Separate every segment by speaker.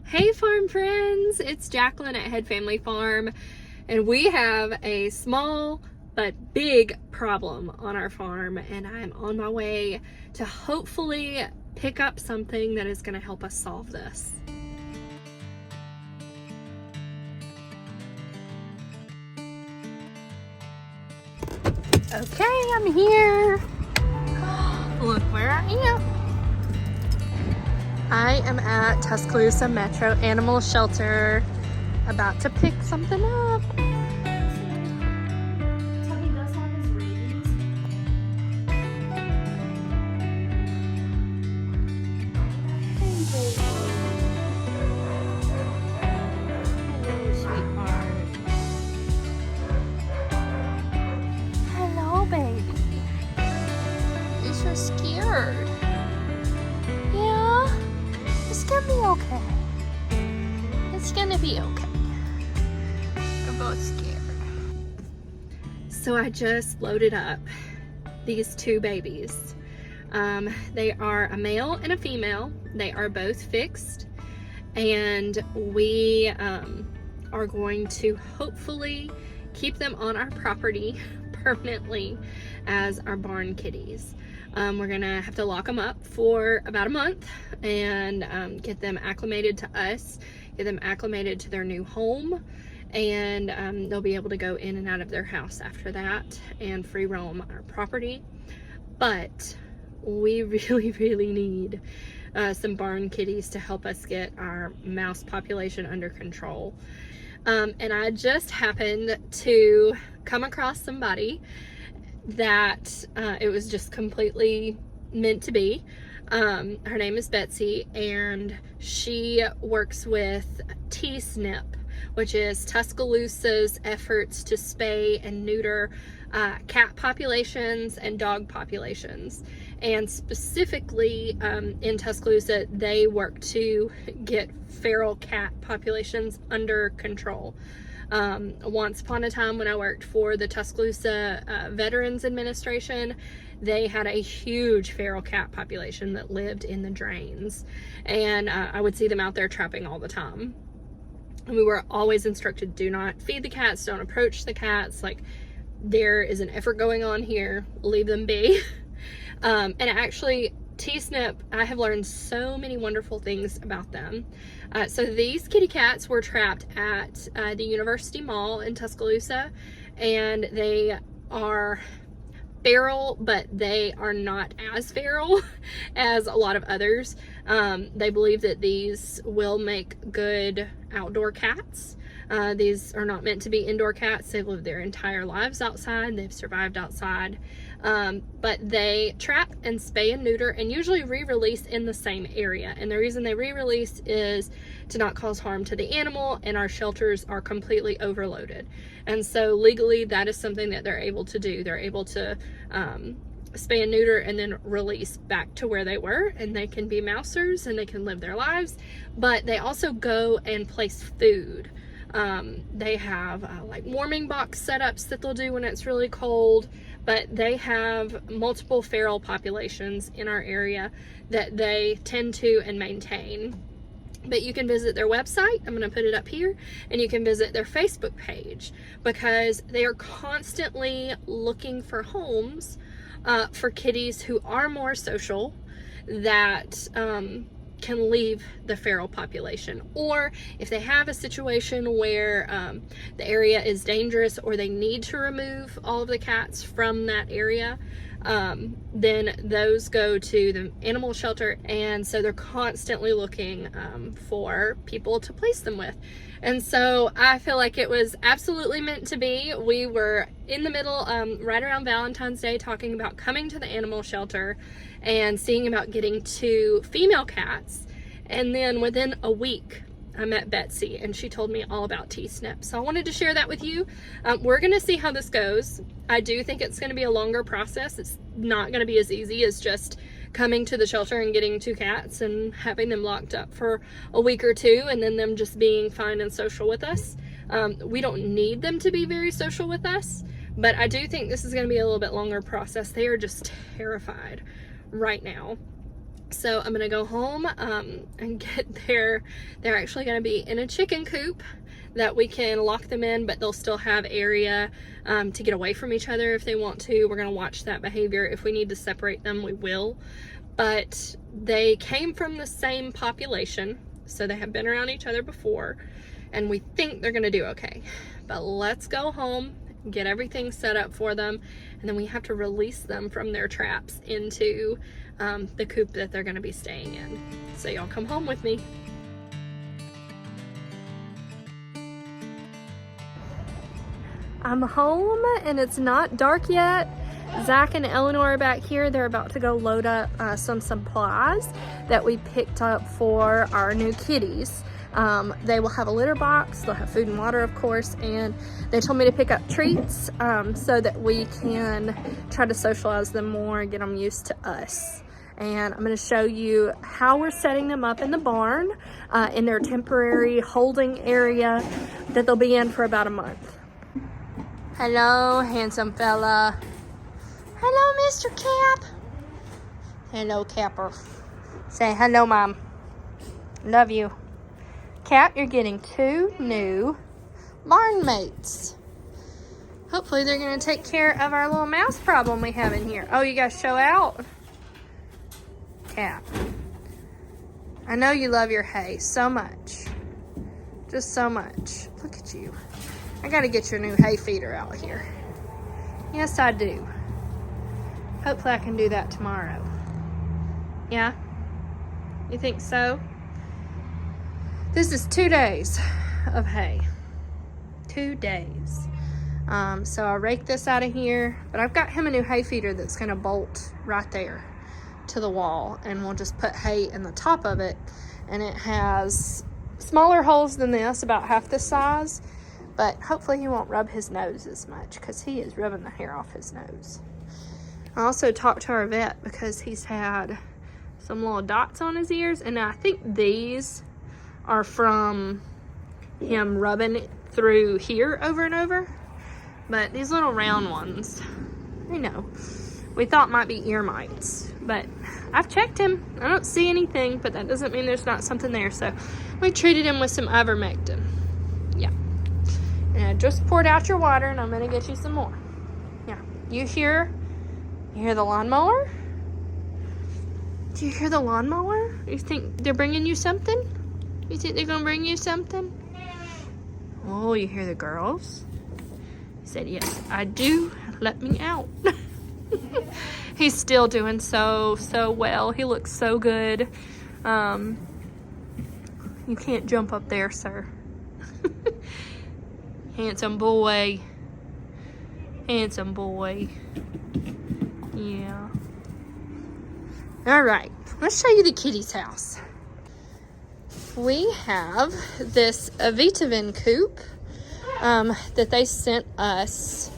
Speaker 1: Hey farm friends, it's Jacqueline at Head Family Farm, and we have a small but big problem on our farm, and I'm on my way to hopefully pick up something that is going to help us solve this. Okay, I'm here. Look where I am. I am at Tuscaloosa Metro Animal Shelter, about to pick something up. Hello, baby. You're so scared. Yeah? It's gonna be okay. It's gonna be okay. We're both scared. So I just loaded up these two babies. They are a male and a female. They are both fixed, and we are going to hopefully keep them on our property permanently as our barn kitties. We're gonna have to lock them up for about a month and get them acclimated to us, get them acclimated to their new home, and they'll be able to go in and out of their house after that and free roam our property. But we really need some barn kitties to help us get our mouse population under control. And I just happened to come across somebody that it was just completely meant to be. Her name is Betsy, and she works with TSNIP, which is Tuscaloosa's efforts to spay and neuter cat populations and dog populations. And specifically in Tuscaloosa, they work to get feral cat populations under control. Once upon a time, when I worked for the Tuscaloosa Veterans Administration, they had a huge feral cat population that lived in the drains, and I would see them out there trapping all the time. And we were always instructed, do not feed the cats, don't approach the cats, like, there is an effort going on here, leave them be. And actually, TSNIP, I have learned so many wonderful things about them. So these kitty cats were trapped at the University Mall in Tuscaloosa, and they are feral, but they are not as feral as a lot of others. They believe that these will make good outdoor cats. These are not meant to be indoor cats. They've lived their entire lives outside. They've survived outside. But they trap and spay and neuter and usually re-release in the same area. And the reason they re-release is to not cause harm to the animal, and our shelters are completely overloaded. And so legally, that is something that they're able to do. They're able to spay and neuter and then release back to where they were, and they can be mousers and they can live their lives. But they also go and place food. They have like warming box setups that they'll do when it's really cold, but they have multiple feral populations in our area that they tend to and maintain. But you can visit their website, I'm going to put it up here, and you can visit their Facebook page, because they are constantly looking for homes for kitties who are more social, that can leave the feral population, or if they have a situation where the area is dangerous or they need to remove all of the cats from that area, then those go to the animal shelter. And so they're constantly looking for people to place them with. And so I feel like it was absolutely meant to be. We were in the middle, right around Valentine's Day, talking about coming to the animal shelter and seeing about getting 2 female cats. And then within a week, I met Betsy, and she told me all about TSNIP. So I wanted to share that with you. We're going to see how this goes. I do think it's going to be a longer process. It's not going to be as easy as just coming to the shelter and getting 2 cats and having them locked up for a week or 2 and then them just being fine and social with us. We don't need them to be very social with us, but I do think this is going to be a little bit longer process. They are just terrified right now. So I'm gonna go home and get they're actually gonna be in a chicken coop that we can lock them in, but they'll still have area to get away from each other if they want to. We're gonna watch that behavior. If we need to separate them, we will. But they came from the same population, so they have been around each other before, and we think they're gonna do okay. But let's go home, get everything set up for them, and then we have to release them from their traps into the coop that they're gonna be staying in. So y'all come home with me. I'm home and it's not dark yet. Zach and Eleanor are back here. They're about to go load up some supplies that we picked up for our new kitties. They will have a litter box, they'll have food and water of course, and they told me to pick up treats so that we can try to socialize them more and get them used to us. And I'm going to show you how we're setting them up in the barn in their temporary holding area that they'll be in for about a month. Hello, handsome fella. Hello, Mr. Cap. Hello, Capper. Say hello, Mom. Love you. Cap, you're getting 2 new barn mates. Hopefully they're going to take care of our little mouse problem we have in here. Oh, you guys show out? Cap, I know you love your hay so much. Just so much. Look at you. I got to get your new hay feeder out here. Yes, I do. Hopefully I can do that tomorrow. Yeah? You think so? This is 2 days of hay. 2 days. So I'll rake this out of here, but I've got him a new hay feeder that's gonna bolt right there to the wall, and we'll just put hay in the top of it, and it has smaller holes than this, about half the size, but hopefully he won't rub his nose as much because he is rubbing the hair off his nose. I also talked to our vet because he's had some little dots on his ears, and I think these are from him rubbing it through here over and over. But these little round ones, I know, we thought might be ear mites. But I've checked him. I don't see anything, but that doesn't mean there's not something there. So we treated him with some ivermectin. Yeah. And I just poured out your water, and I'm going to get you some more. Yeah. You hear the lawnmower? Do you hear the lawnmower? You think they're bringing you something? You think they're gonna bring you something? Oh, you hear the girls? He said, yes, I do. Let me out. He's still doing so well. He looks so good. You can't jump up there, sir. Handsome boy. Handsome boy. Yeah. All right, let's show you the kitty's house. We have this Vitamin coop that they sent us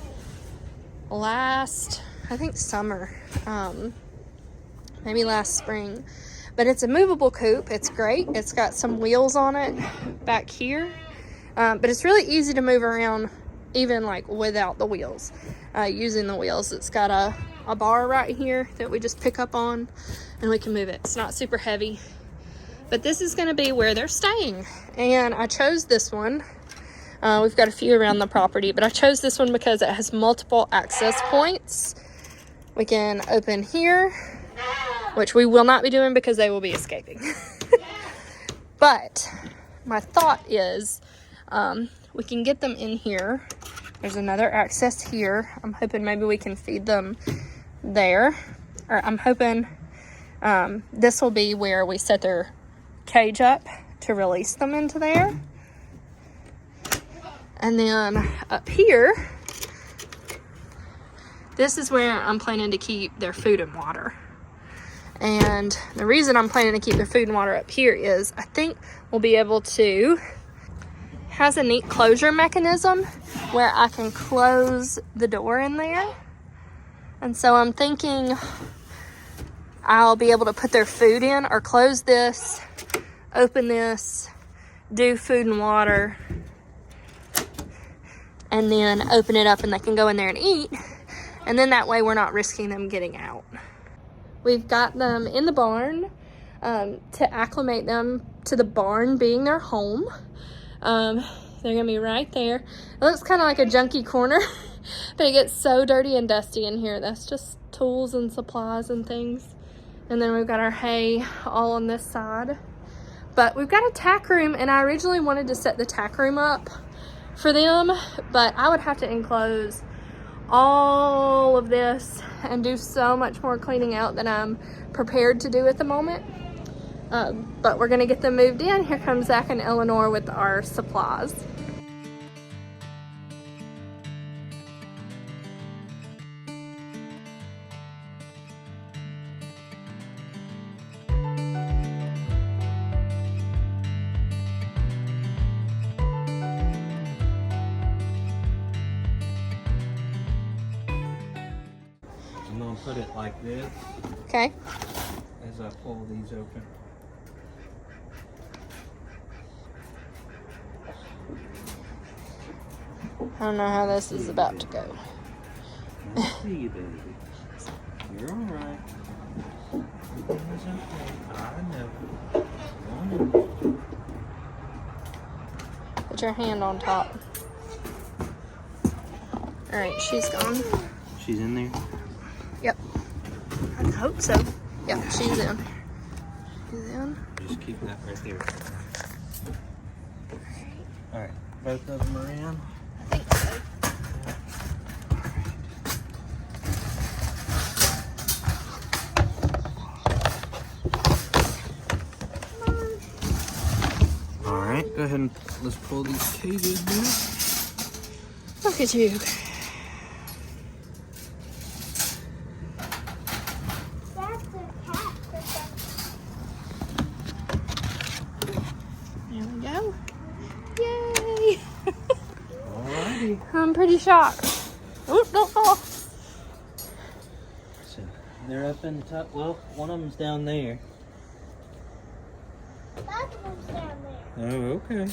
Speaker 1: last, I think summer, maybe last spring. But it's a movable coop. It's great. It's got some wheels on it back here. But it's really easy to move around even like without the wheels, using the wheels. It's got a bar right here that we just pick up on and we can move it. It's not super heavy, but this is going to be where they're staying. And I chose this one. We've got a few around the property, but I chose this one because it has multiple access points. We can open here, which we will not be doing because they will be escaping. But my thought is we can get them in here. There's another access here. I'm hoping maybe we can feed them there. Or I'm hoping this will be where we set their cage up to release them into there. And then up here, this is where I'm planning to keep their food and water. And the reason I'm planning to keep their food and water up here is I think we'll be able to, has a neat closure mechanism where I can close the door in there. And so I'm thinking I'll be able to put their food in or close this, open this, do food and water, and then open it up and they can go in there and eat. And then that way we're not risking them getting out. We've got them in the barn. to acclimate them to the barn being their home. They're gonna be right there. It looks kind of like a junky corner, but it gets so dirty and dusty in here. That's just tools and supplies and things. And then we've got our hay all on this side. But we've got a tack room, and I originally wanted to set the tack room up for them, but I would have to enclose all of this and do so much more cleaning out than I'm prepared to do at the moment. But we're gonna get them moved in. Here comes Zach and Eleanor with our supplies.
Speaker 2: I'm gonna put it like this.
Speaker 1: Okay.
Speaker 2: As I pull these open.
Speaker 1: I don't know how this is about to go.
Speaker 2: Let's see, baby. You're alright. Everything's okay. I know.
Speaker 1: Put your hand on top. Alright, she's gone.
Speaker 2: She's in there?
Speaker 1: Yep. I hope so. Yep, she's in. She's in.
Speaker 2: Just keep that right there. Alright, both of them are in.
Speaker 1: I think so.
Speaker 2: Alright, go ahead and let's pull these cages back.
Speaker 1: Look at you. There we go. Yay!
Speaker 2: Alrighty.
Speaker 1: I'm pretty shocked. Oop, don't fall.
Speaker 2: So they're up in the top. Well, one of them's down there.
Speaker 3: That one's down there.
Speaker 2: Oh, okay.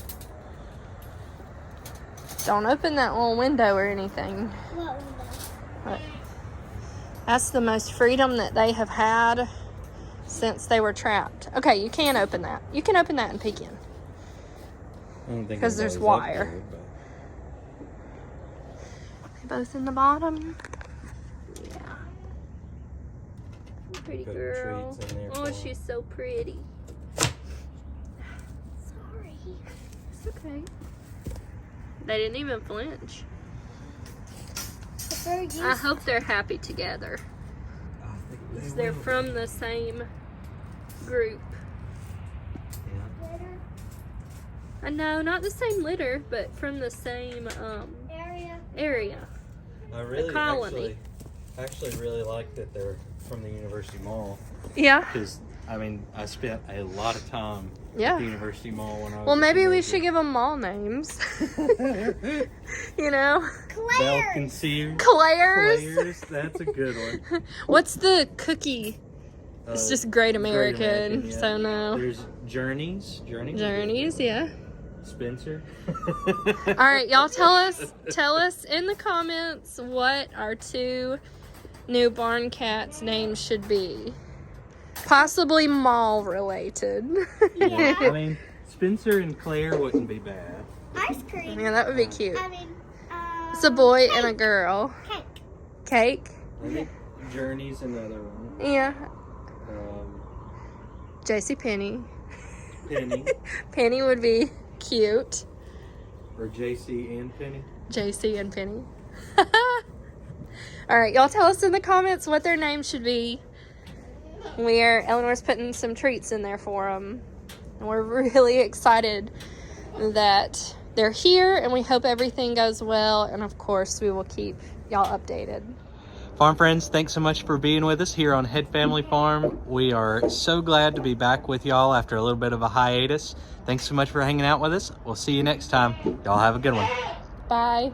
Speaker 1: Don't open that little window or anything.
Speaker 3: What window?
Speaker 1: But that's the most freedom that they have had since they were trapped. Okay, you can open that. You can open that and peek in.
Speaker 2: I don't think
Speaker 1: 'Cause there's
Speaker 2: anybody's up
Speaker 1: wire.
Speaker 2: there,
Speaker 1: They both in the bottom. Yeah. Pretty
Speaker 2: Put
Speaker 1: girl.
Speaker 2: treats in there
Speaker 1: Oh,
Speaker 2: for 'em.
Speaker 1: she's so pretty.
Speaker 3: Sorry.
Speaker 1: It's okay. They didn't even flinch.
Speaker 3: The bird
Speaker 1: I hope they're happy together.
Speaker 2: I think they
Speaker 1: They're
Speaker 2: will.
Speaker 1: from the same group.
Speaker 2: Yeah.
Speaker 1: No, not the same litter, but from the same area.
Speaker 2: I really
Speaker 1: colony.
Speaker 2: actually really like that they're from the University Mall,
Speaker 1: Yeah.
Speaker 2: because I mean I spent a lot of time
Speaker 1: Yeah.
Speaker 2: at the University Mall when I was
Speaker 1: Well,
Speaker 2: a
Speaker 1: maybe we
Speaker 2: teenager.
Speaker 1: should give them mall names. You know?
Speaker 2: Belconseer.
Speaker 1: Claire's.
Speaker 2: That's a good one.
Speaker 1: What's the cookie? It's just Great American,
Speaker 2: American, yeah.
Speaker 1: so no.
Speaker 2: There's Journeys.
Speaker 1: Journeys, yeah.
Speaker 2: Spencer.
Speaker 1: All right, y'all tell us in the comments what our 2 new barn cats' names should be. Possibly mall related.
Speaker 2: Yeah, I mean, Spencer and Claire wouldn't be bad.
Speaker 3: Ice cream.
Speaker 1: Yeah, that would be cute.
Speaker 3: I mean,
Speaker 1: It's a boy and a girl.
Speaker 3: cake.
Speaker 1: Cake?
Speaker 2: I think Journey's another one.
Speaker 1: Yeah.
Speaker 2: Um,
Speaker 1: JC Penny.
Speaker 2: Penny.
Speaker 1: Penny would be cute.
Speaker 2: Or JC and Penny.
Speaker 1: JC and Penny. All right, y'all tell us in the comments what their names should be. Eleanor's putting some treats in there for them. And we're really excited that they're here, and we hope everything goes well. And of course, we will keep y'all updated.
Speaker 2: Farm friends, thanks so much for being with us here on Head Family Farm. We are so glad to be back with y'all after a little bit of a hiatus. Thanks so much for hanging out with us. We'll see you next time. Y'all have a good one.
Speaker 1: Bye.